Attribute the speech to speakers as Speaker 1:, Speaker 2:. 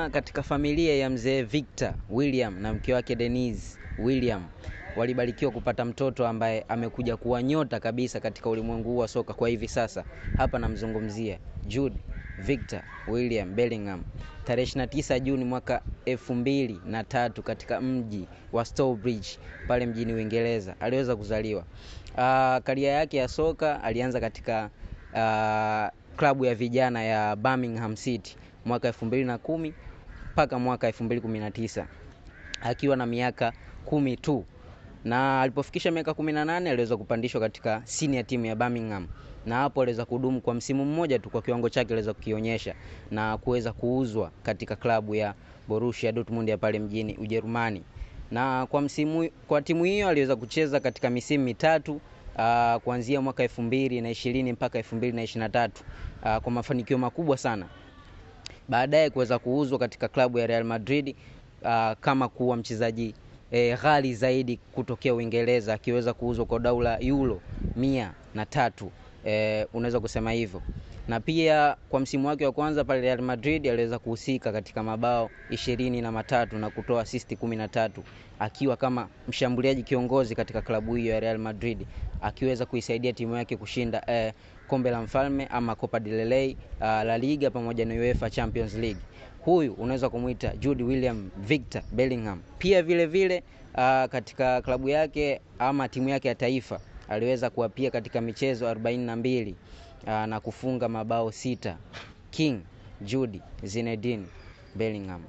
Speaker 1: Katika familia ya mzee Victor William na mke wake Denise William walibarikiwa kupata mtoto ambaye amekuja kuwa nyota kabisa katika ulimwengu wa soka kwa hivi sasa. Hapa namzungumzia Jude Victor William Bellingham. Tarehe 29 Juni mwaka 2003 katika mji wa Stourbridge pale mjini Uingereza aliweza kuzaliwa. Karia yake ya soka alianza katika klabu ya vijana ya Birmingham City mwaka 2010 mpaka mwaka 2019 akiwa na miaka 10 tu, na alipofikisha miaka 18 aliweza kupandishwa katika senior team ya Birmingham, na hapo aliweza kudumu kwa msimu mmoja tu kwa kiwango chake aliweza kukionyesha na kuweza kuuzwa katika klabu ya Borussia Dortmund ya pale mjini Ujerumani. Na kwa timu hiyo aliweza kucheza katika misimu mitatu kuanzia mwaka 2020 mpaka 2023 kwa mafanikio makubwa sana. Baadaye kuweza kuuzwa katika klabu ya Real Madrid kama kuwa mchezaji ghali zaidi kutokea Uingereza, akiweza kuuzwa kwa dola euro 103, unaweza kusema hivyo. Na pia kwa msimu wake wa kwanza pale Real Madrid aliweza kuhusika katika mabao 23 na kutoa assist 13, akiwa kama mshambuliaji kiongozi katika klabu hiyo ya Real Madrid, akiweza kuisaidia timu yake kushinda kombe la mfalme ama Copa del Rey, La Liga pamoja na UEFA Champions League. Huyu unaweza kumuita Jude William Victor Bellingham. Pia vile vile katika klabu yake ama timu yake ya taifa aliweza kuapia katika michezo 42 na kufunga mabao 6. King Jude Zinedine Bellingham.